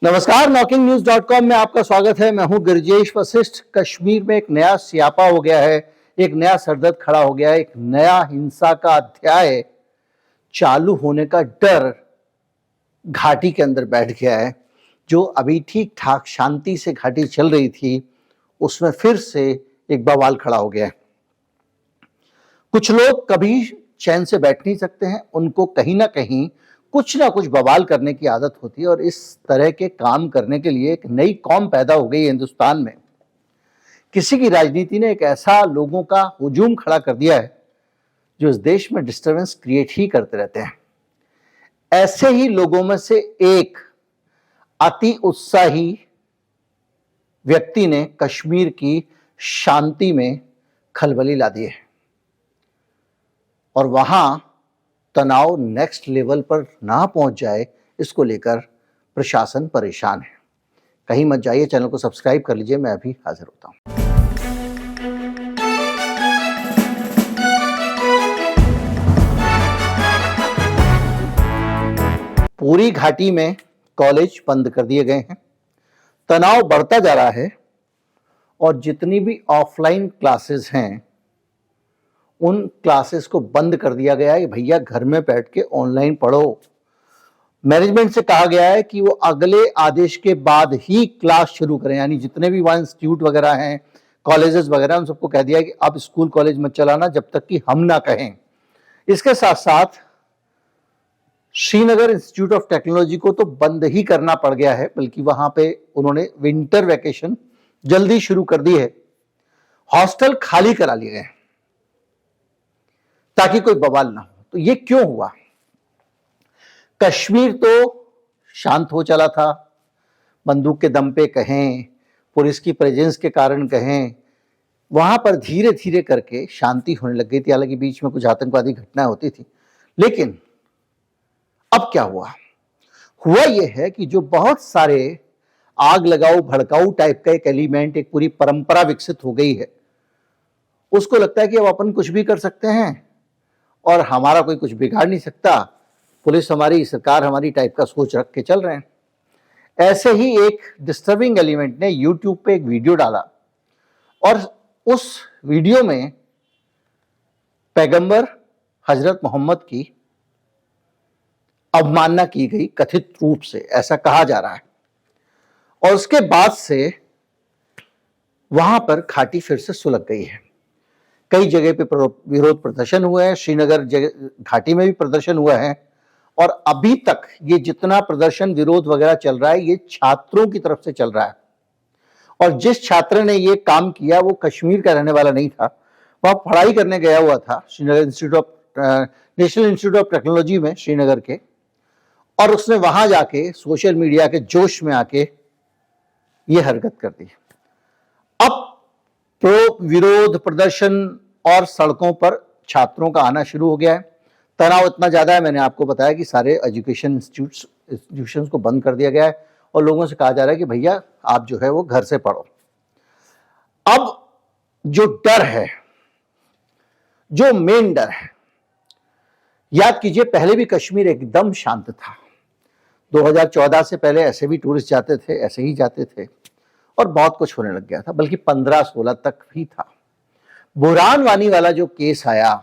नमस्कार, knocking-news.com में आपका स्वागत है। मैं हूं गिरिजेश वशिष्ठ। कश्मीर में एक नया स्यापा हो गया है, एक नया सरदर्द खड़ा हो गया है, एक नया हिंसा का अध्याय चालू होने का डर घाटी के अंदर बैठ गया है। जो अभी ठीक ठाक शांति से घाटी चल रही थी, उसमें फिर से एक बवाल खड़ा हो गया है। कुछ लोग कभी चैन से बैठ नहीं सकते हैं, उनको कहीं ना कहीं कुछ ना कुछ बवाल करने की आदत होती है और इस तरह के काम करने के लिए एक नई कौम पैदा हो गई है हिंदुस्तान में। किसी की राजनीति ने एक ऐसा लोगों का हुजूम खड़ा कर दिया है जो इस देश में डिस्टर्बेंस क्रिएट ही करते रहते हैं। ऐसे ही लोगों में से एक अति उत्साही व्यक्ति ने कश्मीर की शांति में खलबली ला दी है और वहां तनाव नेक्स्ट लेवल पर ना पहुंच जाए, इसको लेकर प्रशासन परेशान है। कहीं मत जाइए, चैनल को सब्सक्राइब कर लीजिए, मैं अभी हाजिर होता हूं। पूरी घाटी में कॉलेज बंद कर दिए गए हैं, तनाव बढ़ता जा रहा है और जितनी भी ऑफलाइन क्लासेस हैं उन क्लासेस को बंद कर दिया गया है कि भैया घर में बैठ के ऑनलाइन पढ़ो। मैनेजमेंट से कहा गया है कि वो अगले आदेश के बाद ही क्लास शुरू करें, यानी जितने भी वहाँ इंस्टीट्यूट वगैरह हैं, कॉलेजेस वगैरह, उन सबको कह दिया है कि अब स्कूल कॉलेज मत चलाना जब तक कि हम ना कहें। इसके साथ साथ श्रीनगर इंस्टीट्यूट ऑफ टेक्नोलॉजी को तो बंद ही करना पड़ गया है, बल्कि वहां पे उन्होंने विंटर वैकेशन जल्दी शुरू कर दी है। हॉस्टल खाली करा लिए गए ताकि कोई बवाल ना हो। तो ये क्यों हुआ? कश्मीर तो शांत हो चला था, बंदूक के दम पे कहें, पुलिस की प्रेजेंस के कारण कहें, वहां पर धीरे धीरे करके शांति होने लग गई थी। हालांकि बीच में कुछ आतंकवादी घटनाएं होती थी, लेकिन अब क्या हुआ? हुआ यह है कि जो बहुत सारे आग लगाओ भड़काऊ टाइप का एक एलिमेंट, एक पूरी परंपरा विकसित हो गई है, उसको लगता है कि अब अपन कुछ भी कर सकते हैं और हमारा कोई कुछ बिगाड़ नहीं सकता, पुलिस हमारी, सरकार हमारी टाइप का सोच रख के चल रहे हैं। ऐसे ही एक डिस्टर्बिंग एलिमेंट ने यूट्यूब पे एक वीडियो डाला और उस वीडियो में पैगंबर हजरत मोहम्मद की अवमानना की गई, कथित रूप से ऐसा कहा जा रहा है। और उसके बाद से वहां पर घाटी फिर से सुलग गई है। कई जगह पे विरोध प्रदर्शन हुए हैं, श्रीनगर घाटी में भी प्रदर्शन हुआ है और अभी तक ये जितना प्रदर्शन विरोध वगैरह चल रहा है, ये छात्रों की तरफ से चल रहा है। और जिस छात्र ने ये काम किया वो कश्मीर का रहने वाला नहीं था, वह पढ़ाई करने गया हुआ था Srinagar national institute of technology में श्रीनगर के, और उसने वहां जाके सोशल मीडिया के जोश में आके ये हरकत कर दी। अब तो विरोध प्रदर्शन और सड़कों पर छात्रों का आना शुरू हो गया है। तनाव इतना ज्यादा है, मैंने आपको बताया कि सारे एजुकेशन इंस्टीट्यूशंस को बंद कर दिया गया है और लोगों से कहा जा रहा है कि भैया आप जो है वो घर से पढ़ो। अब जो डर है, जो मेन डर है, याद कीजिए पहले भी कश्मीर एकदम शांत था। 2014 से पहले ऐसे भी टूरिस्ट जाते थे, ऐसे ही जाते थे और बहुत कुछ होने लग गया था, बल्कि 15-16 तक भी था। बुरहान वानी वाला जो केस आया,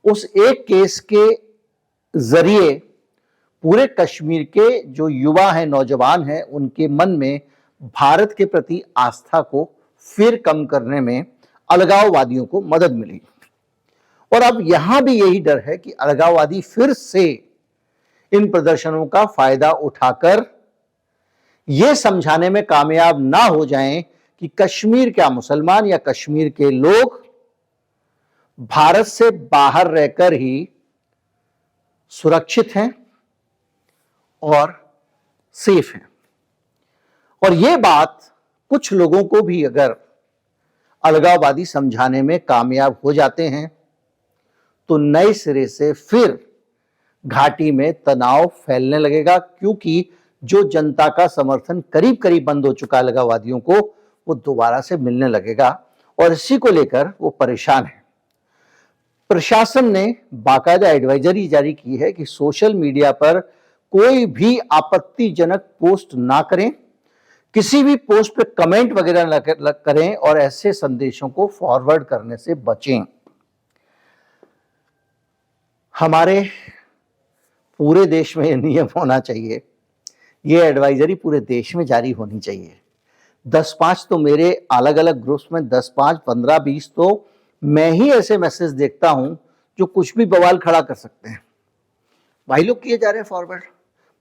उस एक केस के जरिए पूरे कश्मीर के जो युवा हैं, नौजवान हैं, उनके मन में भारत के प्रति आस्था को फिर कम करने में अलगाववादियों को मदद मिली। और अब यहां भी यही डर है कि अलगाववादी फिर से इन प्रदर्शनों का फायदा उठाकर यह समझाने में कामयाब ना हो जाएं कि कश्मीर क्या मुसलमान या कश्मीर के लोग भारत से बाहर रहकर ही सुरक्षित हैं और सेफ हैं। और यह बात कुछ लोगों को भी अगर अलगाववादी समझाने में कामयाब हो जाते हैं तो नए सिरे से फिर घाटी में तनाव फैलने लगेगा, क्योंकि जो जनता का समर्थन करीब करीब बंद हो चुका है अलगाववादियों को, वो दोबारा से मिलने लगेगा और इसी को लेकर वो परेशान है। प्रशासन ने बाकायदा एडवाइजरी जारी की है कि सोशल मीडिया पर कोई भी आपत्तिजनक पोस्ट ना करें, किसी भी पोस्ट पे कमेंट वगैरह न करें और ऐसे संदेशों को फॉरवर्ड करने से बचें। हमारे पूरे देश में ये नियम होना चाहिए, ये एडवाइजरी पूरे देश में जारी होनी चाहिए। 10-5 तो मेरे अलग अलग ग्रुप्स में 10-5, 15-20 तो मैं ही ऐसे मैसेज देखता हूं जो कुछ भी बवाल खड़ा कर सकते हैं। भाई लोग किए जा रहे हैं फॉरवर्ड,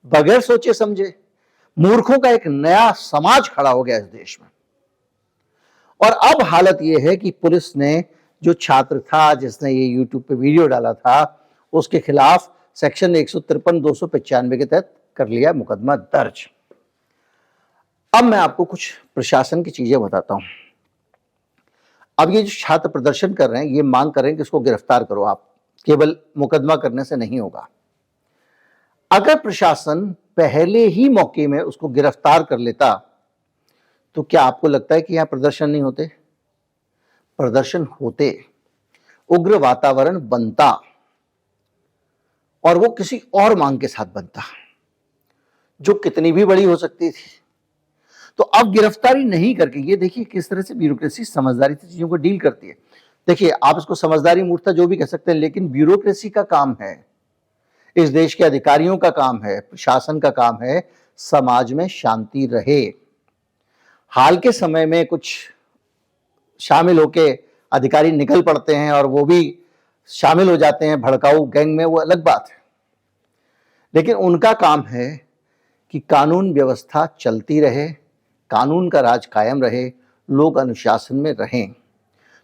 बगैर सोचे समझे। मूर्खों का एक नया समाज खड़ा हो गया इस देश में। और अब हालत यह है कि पुलिस ने जो छात्र था जिसने ये यूट्यूब पे वीडियो डाला था उसके खिलाफ सेक्शन 153, 295 के तहत कर लिया मुकदमा दर्ज। अब मैं आपको कुछ प्रशासन की चीजें बताता हूं। अब ये जो छात्र प्रदर्शन कर रहे हैं ये मांग कर रहे हैं कि इसको गिरफ्तार करो, आप केवल मुकदमा करने से नहीं होगा। अगर प्रशासन पहले ही मौके में उसको गिरफ्तार कर लेता तो क्या आपको लगता है कि यहां प्रदर्शन नहीं होते? प्रदर्शन होते, उग्र वातावरण बनता और वो किसी और मांग के साथ बनता जो कितनी भी बड़ी हो सकती थी। तो अब गिरफ्तारी नहीं करके, ये देखिए किस तरह से ब्यूरोक्रेसी समझदारी से चीजों को डील करती है। देखिए आप इसको समझदारी मूर्खता जो भी कह सकते हैं, लेकिन ब्यूरोक्रेसी का काम है, इस देश के अधिकारियों का काम है, प्रशासन का काम है समाज में शांति रहे। हाल के समय में कुछ शामिल होके अधिकारी निकल पड़ते हैं और वो भी शामिल हो जाते हैं भड़काऊ गैंग में, वो अलग बात है। लेकिन उनका काम है कि कानून व्यवस्था चलती रहे, कानून का राज कायम रहे, लोग अनुशासन में रहें।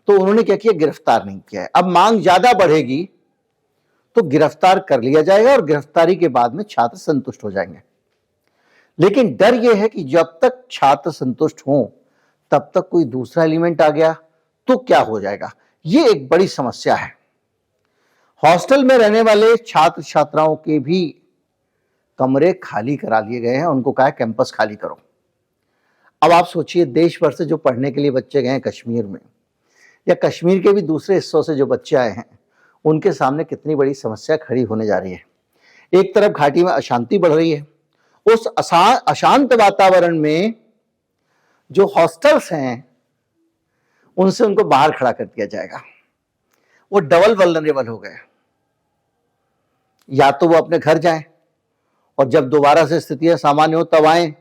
तो उन्होंने क्या किया? गिरफ्तार नहीं किया है। अब मांग ज्यादा बढ़ेगी तो गिरफ्तार कर लिया जाएगा और गिरफ्तारी के बाद में छात्र संतुष्ट हो जाएंगे। लेकिन डर यह है कि जब तक छात्र संतुष्ट हों तब तक कोई दूसरा एलिमेंट आ गया तो क्या हो जाएगा? यह एक बड़ी समस्या है। हॉस्टल में रहने वाले छात्र छात्राओं के भी कमरे खाली करा लिए गए हैं, उनको कहा कैंपस खाली करो। अब आप सोचिए देश भर से जो पढ़ने के लिए बच्चे गए हैं कश्मीर में, या कश्मीर के भी दूसरे हिस्सों से जो बच्चे आए हैं, उनके सामने कितनी बड़ी समस्या खड़ी होने जा रही है। एक तरफ घाटी में अशांति बढ़ रही है, उस अशांत वातावरण में जो हॉस्टल्स हैं उनसे उनको बाहर खड़ा कर दिया जाएगा। वो डबल वल्नरेबल हो गए। या तो वो अपने घर जाएं और जब दोबारा से स्थितियां सामान्य हो तब आएं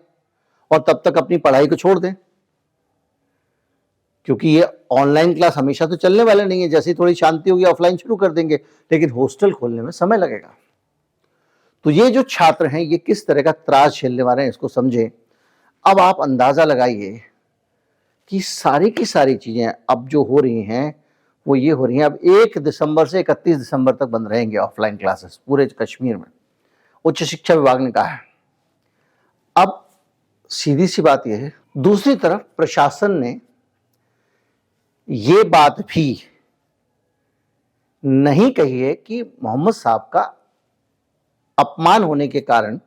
और तब तक अपनी पढ़ाई को छोड़ दें, क्योंकि ये ऑनलाइन क्लास हमेशा तो चलने वाले नहीं है। जैसे ही थोड़ी शांति होगी ऑफलाइन शुरू कर देंगे, लेकिन हॉस्टल खोलने में समय लगेगा। तो ये जो छात्र हैं ये किस तरह का त्रास झेलने वाले हैं इसको समझें। अब आप अंदाजा लगाइए कि सारी की सारी चीजें अब जो हो रही हैं वो ये हो रही हैं। अब 1 दिसंबर से 31 दिसंबर तक बंद रहेंगे ऑफलाइन क्लासेस पूरे कश्मीर में, उच्च शिक्षा विभाग ने कहा है। अब सीधी सी बात यह है, दूसरी तरफ प्रशासन ने ये बात भी नहीं कही है कि मोहम्मद साहब का अपमान होने के कारण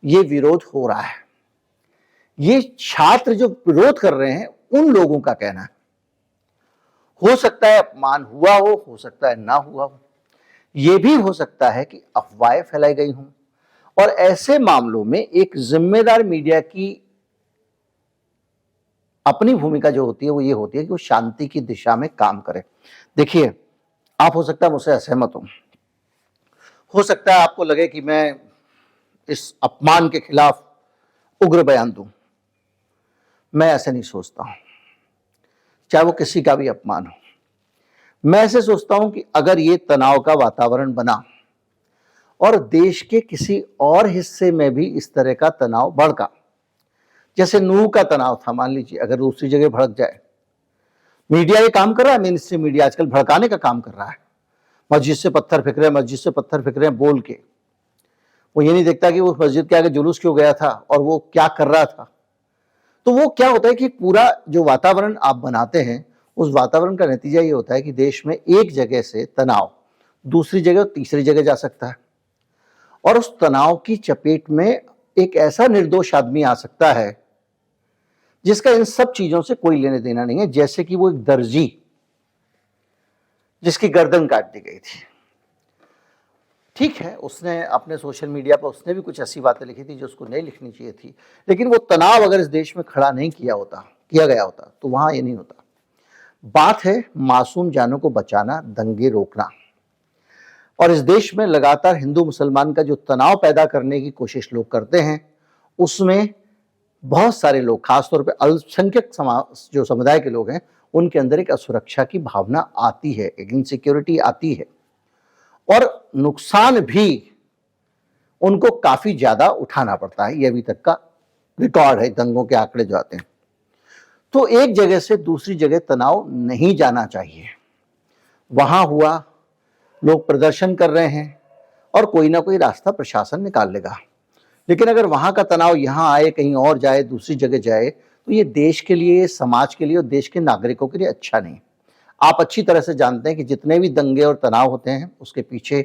ये विरोध हो रहा है। ये छात्र जो विरोध कर रहे हैं उन लोगों का कहना है। हो सकता है अपमान हुआ हो सकता है ना हुआ हो, यह भी हो सकता है कि अफवाहें फैलाई गई हों। और ऐसे मामलों में एक जिम्मेदार मीडिया की अपनी भूमिका जो होती है वो ये होती है कि वो शांति की दिशा में काम करे। देखिए आप हो सकता है मुझसे असहमत हो सकता है आपको लगे कि मैं इस अपमान के खिलाफ उग्र बयान दूं। मैं ऐसे नहीं सोचता हूं, चाहे वो किसी का भी अपमान हो। मैं ऐसे सोचता हूं कि अगर ये तनाव का वातावरण बना और देश के किसी और हिस्से में भी इस तरह का तनाव भड़का, जैसे नूह का तनाव था, मान लीजिए अगर दूसरी जगह भड़क जाए। मीडिया ये काम कर रहा है, मेन स्ट्रीम मीडिया आजकल भड़काने का काम कर रहा है। मस्जिद से पत्थर फेंक रहे हैं, मस्जिद से पत्थर फेंक रहे हैं बोल के। वो ये नहीं देखता कि वो मस्जिद के आगे जुलूस क्यों गया था और वो क्या कर रहा था। तो वो क्या होता है कि पूरा जो वातावरण आप बनाते हैं उस वातावरण का नतीजा ये होता है कि देश में एक जगह से तनाव दूसरी जगह तीसरी जगह जा सकता है और उस तनाव की चपेट में एक ऐसा निर्दोष आदमी आ सकता है जिसका इन सब चीजों से कोई लेने देना नहीं है। जैसे कि वो एक दर्जी जिसकी गर्दन काट दी गई थी, ठीक है, उसने अपने सोशल मीडिया पर उसने भी कुछ ऐसी बातें लिखी थी जो उसको नहीं लिखनी चाहिए थी, लेकिन वो तनाव अगर इस देश में खड़ा नहीं किया गया होता तो वहां ये नहीं होता। बात है मासूम जानों को बचाना, दंगे रोकना। और इस देश में लगातार हिंदू मुसलमान का जो तनाव पैदा करने की कोशिश लोग करते हैं, उसमें बहुत सारे लोग, खासतौर पे अल्पसंख्यक समाज जो समुदाय के लोग हैं, उनके अंदर एक असुरक्षा की भावना आती है, एक इनसिक्योरिटी आती है, और नुकसान भी उनको काफी ज्यादा उठाना पड़ता है। ये अभी तक का रिकॉर्ड है, दंगों के आंकड़े जो आते हैं। तो एक जगह से दूसरी जगह तनाव नहीं जाना चाहिए। वहां हुआ, लोग प्रदर्शन कर रहे हैं और कोई ना कोई रास्ता प्रशासन निकाल लेगा, लेकिन अगर वहां का तनाव यहां आए, कहीं और जाए, दूसरी जगह जाए, तो ये देश के लिए, समाज के लिए और देश के नागरिकों के लिए अच्छा नहीं। आप अच्छी तरह से जानते हैं कि जितने भी दंगे और तनाव होते हैं, उसके पीछे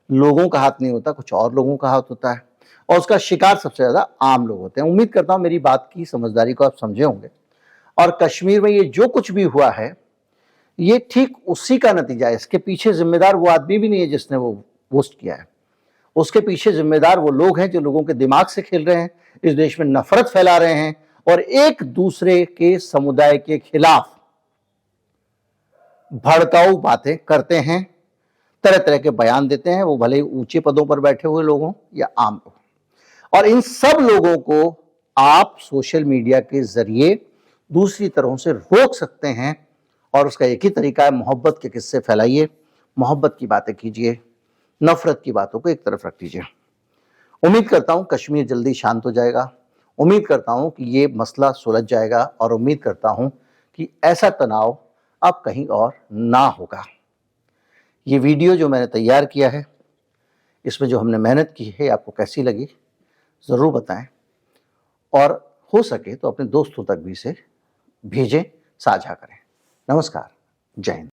लोगों का हाथ नहीं होता, कुछ और लोगों का हाथ होता है, और उसका शिकार सबसे ज्यादा आम लोग होते हैं। उम्मीद करता हूं मेरी बात की समझदारी को आप समझे होंगे। और कश्मीर में ये जो कुछ भी हुआ है, ये ठीक उसी का नतीजा है। इसके पीछे जिम्मेदार वो आदमी भी नहीं है जिसने वो पोस्ट किया है, उसके पीछे जिम्मेदार वो लोग हैं जो लोगों के दिमाग से खेल रहे हैं, इस देश में नफरत फैला रहे हैं और एक दूसरे के समुदाय के खिलाफ भड़काऊ बातें करते हैं, तरह तरह के बयान देते हैं, वो भले ही ऊंचे पदों पर बैठे हुए लोग हों या आम लोग। और इन सब लोगों को आप सोशल मीडिया के जरिए दूसरी तरह से रोक सकते हैं, और उसका एक ही तरीका है, मोहब्बत के किस्से फैलाइए, मोहब्बत की बातें कीजिए, नफरत की बातों को एक तरफ रख दीजिए। उम्मीद करता हूं कश्मीर जल्दी शांत हो जाएगा, उम्मीद करता हूं कि ये मसला सुलझ जाएगा, और उम्मीद करता हूं कि ऐसा तनाव अब कहीं और ना होगा। ये वीडियो जो मैंने तैयार किया है, इसमें जो हमने मेहनत की है, आपको कैसी लगी ज़रूर बताएं, और हो सके तो अपने दोस्तों तक भी इसे भेजें, साझा करें। नमस्कार, जय हिंद।